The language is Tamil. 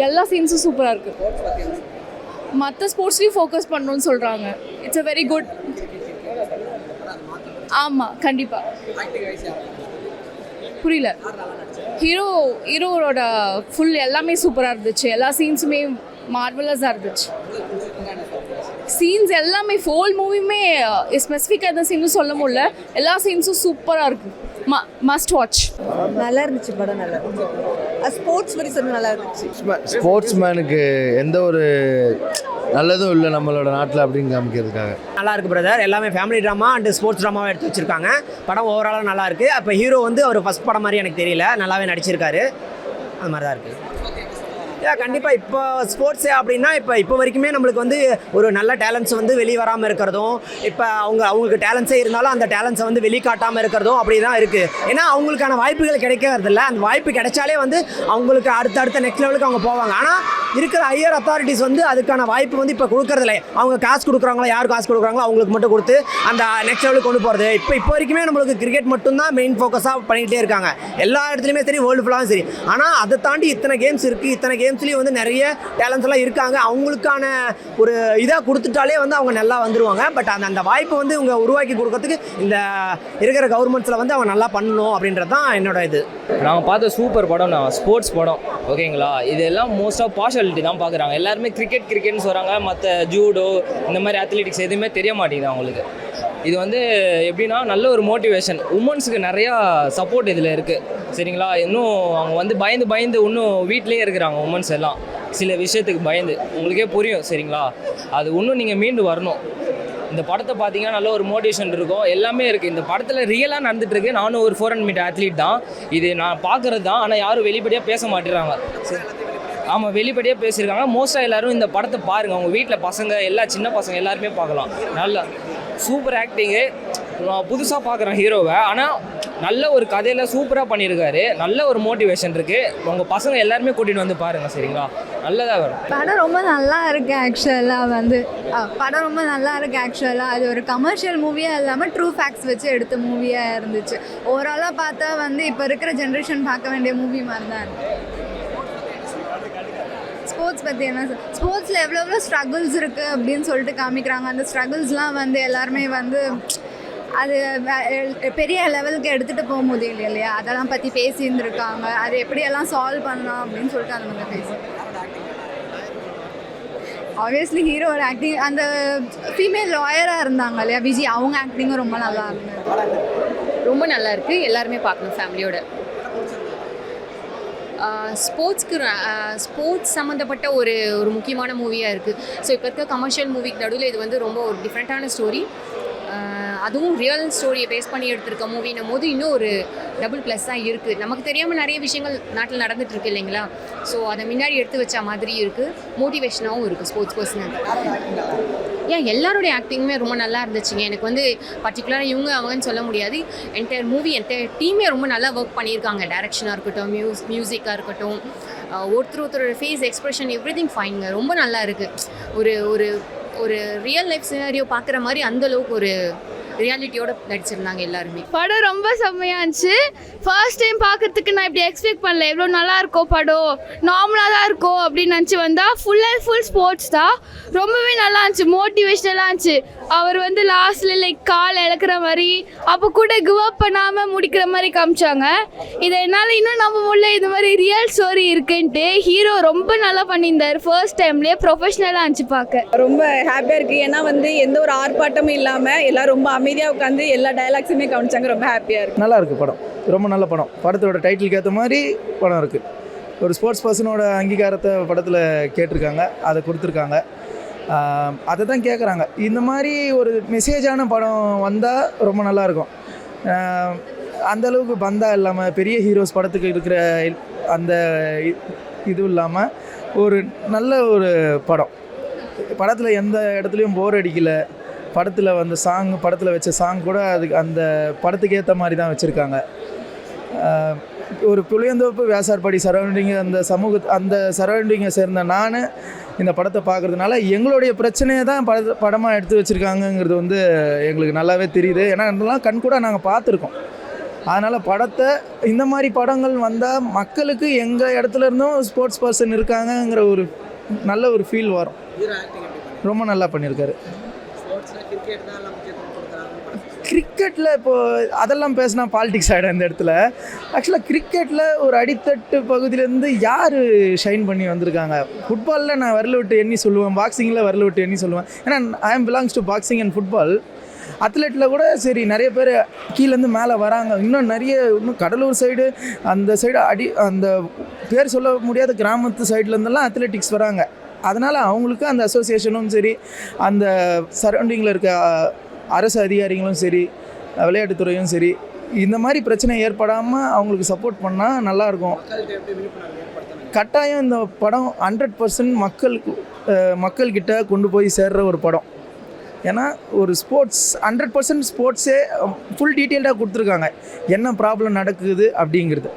எல்லா சீன்ஸும் சூப்பராக இருக்குது. மற்ற ஸ்போர்ட்ஸ்லேயும் ஃபோக்கஸ் பண்ணணும்னு சொல்கிறாங்க. It's a very good. ஆமாம், கண்டிப்பாக. புரியல. ஹீரோவோட ஃபுல் எல்லாமே சூப்பராக இருந்துச்சு. எல்லா சீன்ஸுமே மார்வலஸாக இருந்துச்சு. சீன்ஸ் எல்லாமே ஹோல் மூவியுமே ஸ்பெசிஃபிக்காக எந்த சீனும் சொல்ல முடியல. எல்லா சீன்ஸும் சூப்பராக இருக்குது. Must watch. நல்லா இருந்துச்சு படம். நல்லா இருந்துச்சு. ஸ்போர்ட்ஸ் பற்றி சொன்ன நல்லா இருந்துச்சு. ஸ்போர்ட்ஸ் மேனுக்கு எந்த ஒரு நல்லதும் இல்லை நம்மளோட நாட்டில் அப்படின்னு காமிக்கிறதுக்காக நல்லா இருக்குது பிரதர். எல்லாமே ஃபேமிலி ட்ராமா அண்ட் ஸ்போர்ட்ஸ் ட்ராமாவை எடுத்து வச்சுருக்காங்க. படம் ஓவராலாக நல்லா இருக்குது. அப்போ ஹீரோ வந்து அவர் ஃபஸ்ட் படம் மாதிரி எனக்கு தெரியல, நல்லாவே நடிச்சிருக்காரு. அது மாதிரி தான் இருக்குது. கண்டிப்பாக இப்போ ஸ்போர்ட்ஸு அப்படின்னா இப்போ வரைக்குமே நம்மளுக்கு வந்து ஒரு நல்ல டேலண்ட்ஸ் வந்து வெளியே வராமல் இருக்கிறதும், இப்போ அவங்களுக்கு டேலண்ட்ஸே இருந்தாலும் அந்த டேலண்ட்ஸை வந்து வெளிக்காட்டாமல் இருக்கிறதும் அப்படி தான் இருக்குது. ஏன்னா அவங்களுக்கான வாய்ப்புகள் கிடைக்கிறதில்ல. அந்த வாய்ப்பு கிடைச்சாலே வந்து அவங்களுக்கு அடுத்த நெக்ஸ்ட் லெவலுக்கு அவங்க போவாங்க. ஆனால் இருக்கிற ஹையர் அத்தாரிட்டிஸ் வந்து அதுக்கான வாய்ப்பு வந்து இப்போ கொடுக்கறதில்ல. அவங்க காசு கொடுக்குறாங்களோ, யார் காசு கொடுக்குறாங்களோ அவங்களுக்கு மட்டும் கொடுத்து அந்த நெக்ஸ்ட் லெவலுக்கு கொண்டு போகிறது. இப்போ வரைக்குமே நம்மளுக்கு கிரிக்கெட் மட்டும்தான் மெயின் ஃபோக்கஸாக பண்ணிகிட்டே இருக்காங்க. எல்லா இடத்துலையுமே சரி, வேர்ல்டு ஃபுல்லாகவும் சரி. ஆனால் அதை தாண்டி இத்தனை கேம்ஸ் இருக்குது. இத்தனை கேம்ஸ்லேயும் வந்து நிறைய டேலண்ட்ஸ் எல்லாம் இருக்காங்க. அவங்களுக்கான ஒரு இதாக கொடுத்துட்டாலே வந்து அவங்க நல்லா வந்துடுவாங்க. பட் அந்த வாய்ப்பை வந்து இவங்க உருவாக்கி கொடுக்கறதுக்கு இந்த இருக்கிற கவர்மெண்ட்ஸில் வந்து அவங்க நல்லா பண்ணணும் அப்படின்றது தான் என்னோட இது. நாங்கள் பார்த்த சூப்பர் படம் நான் ஸ்போர்ட்ஸ் படம். ஓகேங்களா, இதெல்லாம் மோஸ்ட் ஆஃப் பார்ஷாலிட்டி தான் பார்க்குறாங்க. எல்லாருமே கிரிக்கெட்னு சொல்கிறாங்க. மற்ற ஜூடோ இந்த மாதிரி அத்லெட்டிக்ஸ் எதுவுமே தெரிய மாட்டேங்குது அவங்களுக்கு. இது வந்து எப்படின்னா நல்ல ஒரு மோட்டிவேஷன். உமன்ஸுக்கு நிறையா சப்போர்ட் இதில் இருக்குது. சரிங்களா, இன்னும் அவங்க வந்து பயந்து இன்னும் வீட்டிலே இருக்கிறாங்க உமன்ஸ் எல்லாம். சில விஷயத்துக்கு பயந்து உங்களுக்கே புரியும். சரிங்களா, அது இன்னும் நீங்கள் மீண்டு வரணும். இந்த படத்தை பார்த்தீங்கன்னா நல்ல ஒரு மோட்டிவேஷன் இருக்கும். எல்லாமே இருக்குது இந்த படத்தில். ரியலாக நடந்துகிட்ருக்கு. நானும் ஒரு 400 மீட்டர் அத்லீட் தான். இது நான் பார்க்குறது தான். ஆனால் யாரும் வெளிப்படையாக பேச மாட்டேறாங்க. ஆமாம், வெளிப்படையாக பேசியிருக்காங்க. மோஸ்ட்டாக எல்லோரும் இந்த படத்தை பாருங்கள். அவங்க வீட்டில் பசங்க எல்லா சின்ன பசங்க எல்லாருமே பார்க்கலாம். நல்லா சூப்பர் ஆக்டிங்கு. நான் புதுசாக பார்க்குறேன் ஹீரோவை. ஆனால் நல்ல ஒரு கதையில் சூப்பராக பண்ணியிருக்காரு. நல்ல ஒரு மோட்டிவேஷன் இருக்குது. உங்கள் பசங்க எல்லாருமே கூட்டிகிட்டு வந்து பாருங்கள். சரிங்களா, நல்லதாக வரும். படம் ரொம்ப நல்லா இருக்குது. படம் ரொம்ப நல்லா இருக்குது ஆக்சுவலாக. அது ஒரு கமர்ஷியல் மூவியாக இல்லாமல் ட்ரூ ஃபேக்ட்ஸ் வச்சு எடுத்த மூவியாக இருந்துச்சு. ஓவராலாக பார்த்தா வந்து இப்போ இருக்கிற ஜென்ரேஷன் பார்க்க வேண்டிய மூவி மாதிரி தான் இருக்குது. ஸ்போர்ட்ஸ் பற்றி என்ன, ஸ்போர்ட்ஸில் எவ்வளோ ஸ்ட்ரகிள்ஸ் இருக்குது அப்படின்னு சொல்லிட்டு காமிக்கிறாங்க. அந்த ஸ்ட்ரகிள்ஸ்லாம் வந்து எல்லாருமே வந்து அது பெரிய லெவலுக்கு எடுத்துகிட்டு போக முடியல இல்லையா, அதெல்லாம் பற்றி பேசியிருந்துருக்காங்க. அது எப்படியெல்லாம் சால்வ் பண்ணலாம் அப்படின்னு சொல்லிட்டு அந்த மாதிரி பேசி. ஆப்வியஸ்லி ஹீரோட ஆக்டிங், அந்த ஃபீமேல் லாயராக இருந்தாங்க இல்லையா விஜய், அவங்க ஆக்டிங்கும் ரொம்ப நல்லா இருந்தது. ரொம்ப நல்லா இருக்குது. எல்லாருமே பார்க்கணும் ஃபேமிலியோட. ஸ்போர்ட்ஸ் சம்மந்தப்பட்ட ஒரு முக்கியமான மூவியாக இருக்குது. ஸோ இப்போ இருக்க கமர்ஷியல் மூவிக்கு நடுவில் இது வந்து ரொம்ப ஒரு டிஃப்ரெண்ட்டான ஸ்டோரி. அதுவும் ரியல் ஸ்டோரியை பேஸ் பண்ணி எடுத்திருக்க மூவின்னும் போது இன்னும் ஒரு டபுள் ப்ளஸ் தான் இருக்குது. நமக்கு தெரியாமல் நிறைய விஷயங்கள் நாட்டில் நடந்துகிட்ருக்கு இல்லைங்களா. ஸோ அதை முன்னாடி எடுத்து வச்ச மாதிரி இருக்குது. மோட்டிவேஷனாகவும் இருக்குது ஸ்போர்ட்ஸ் பர்சனல். எல்லாருடைய ஆக்டிங்குமே ரொம்ப நல்லா இருந்துச்சுங்க. எனக்கு வந்து பர்டிகுலராக இவங்க அவங்கன்னு சொல்ல முடியாது. என்டையர் டீமே ரொம்ப நல்லா ஒர்க் பண்ணியிருக்காங்க. டைரக்ஷனாக இருக்கட்டும், மியூசிக்காக இருக்கட்டும், ஒருத்தரோட ஃபேஸ் எக்ஸ்ப்ரெஷன் எவ்ரிதிங் ஃபைனுங்க. ரொம்ப நல்லா இருக்குது. ஒரு ரியல் லைஃப் சினாரியோ பார்க்குற மாதிரி அந்தளவுக்கு ஒரு ரியாலிட்டியோட நடிச்சிருந்தாங்க எல்லாருமே. படம் ரொம்ப செம்மையாக இருந்துச்சு. ஃபர்ஸ்ட் டைம் பார்க்கறதுக்கு நான் இப்படி எக்ஸ்பெக்ட் பண்ணல. எவ்வளோ நல்லா இருக்கும் படம், நார்மலாக தான் இருக்கும் அப்படின்னு நினச்சி வந்தால் ஃபுல் அண்ட் ஃபுல் ஸ்போர்ட்ஸ் தான். ரொம்பவே நல்லா இருந்துச்சு, மோட்டிவேஷ்னலாக இருந்துச்சு. அவர் வந்து லாஸ்ட்டில் கால் இழக்கிற மாதிரி அப்போ கூட கிவ் அப் பண்ணாமல் முடிக்கிற மாதிரி காமிச்சாங்க. இதை என்னால் இன்னும் நம்ப முடியல, இது மாதிரி ரியல் ஸ்டோரி இருக்குன்ட்டு. ஹீரோ ரொம்ப நல்லா பண்ணியிருந்தார். ஃபர்ஸ்ட் டைம்லேயே ப்ரொஃபஷ்னலாக இருந்துச்சு பார்க்க. ரொம்ப ஹாப்பியாக இருக்குது. ஏன்னா வந்து எந்த ஒரு ஆர்ப்பாட்டமும் இல்லாமல் எல்லாம் ரொம்ப அமைதியாக உட்காந்து எல்லா டைலாக்ஸுமே கவனிச்சாங்க. ரொம்ப ஹாப்பியாக இருக்குது. நல்லா இருக்குது படம். ரொம்ப நல்ல படம். படத்தோட டைட்டிலுக்கு ஏற்ற மாதிரி படம் இருக்குது. ஒரு ஸ்போர்ட்ஸ் பர்சனோட அங்கீகாரத்தை படத்தில் கேட்டிருக்காங்க, அதை கொடுத்துருக்காங்க. அதை தான் கேட்குறாங்க. இந்த மாதிரி ஒரு மெசேஜான படம் வந்தால் ரொம்ப நல்லாயிருக்கும். அந்தளவுக்கு பந்தா இல்லாமல் பெரிய ஹீரோஸ் படத்துக்கு இருக்கிற அந்த இது இல்லாமல் ஒரு நல்ல ஒரு படம். படத்தில் எந்த இடத்துலையும் போர் அடிக்கலை. படத்தில் வந்த படத்தில் வச்ச சாங் கூட அதுக்கு அந்த படத்துக்கு ஏற்ற மாதிரி தான் வச்சுருக்காங்க. ஒரு புளியந்தோப்பு வேசார்பாடி சரௌண்டிங் அந்த சரௌண்டிங்கை சேர்ந்த நான் இந்த படத்தை பார்க்குறதுனால எங்களுடைய பிரச்சனையை தான் படமாக எடுத்து வச்சுருக்காங்கங்கிறது வந்து எங்களுக்கு நல்லாவே தெரியுது. ஏன்னா இதெல்லாம் கண்கூட நாங்கள் பார்த்துருக்கோம். அதனால் படத்தை இந்த மாதிரி படங்கள் வந்தால் மக்களுக்கு எங்கள் இடத்துல இருந்தும் ஸ்போர்ட்ஸ் பர்சன் இருக்காங்கங்கிற ஒரு நல்ல ஒரு ஃபீல் வரும். ரொம்ப நல்லா பண்ணியிருக்காரு. கிரிக்கெட்டில் இப்போது அதெல்லாம் பேசினா பாலிடிக்ஸ் ஆகிடும் இந்த இடத்துல. ஆக்சுவலாக கிரிக்கெட்டில் ஒரு அடித்தட்டு பகுதியிலேருந்து யார் ஷைன் பண்ணி வந்திருக்காங்க? ஃபுட்பாலில் நான் விரல விட்டு எண்ணி சொல்லுவேன், பாக்ஸிங்கில் விரல விட்டு எண்ணி சொல்லுவேன். ஏன்னா I am belongs to boxing and football. அத்லெட்டில் கூட சரி நிறைய பேர் கீழேருந்து மேலே வராங்க. இன்னும் கடலூர் சைடு அந்த சைடு அந்த பேர் சொல்ல முடியாத கிராமத்து சைட்லேருந்தெல்லாம் அத்லெட்டிக்ஸ் வராங்க. அதனால் அவங்களுக்கு அந்த அசோசியேஷனும் சரி, அந்த சரௌண்டிங்கில் இருக்க அரசு அதிகாரிகளும் சரி, விளையாட்டுத்துறையும் சரி, இந்த மாதிரி பிரச்சனை ஏற்படாமல் அவங்களுக்கு சப்போர்ட் பண்ணால் நல்லாயிருக்கும். கட்டாயம் இந்த படம் 100% மக்கள்கிட்ட கொண்டு போய் சேர்ற ஒரு படம். ஏன்னா ஒரு ஸ்போர்ட்ஸ் 100% ஸ்போர்ட்ஸே ஃபுல் டீட்டெயில்டாக கொடுத்துருக்காங்க, என்ன ப்ராப்ளம் நடக்குது அப்படிங்கிறது.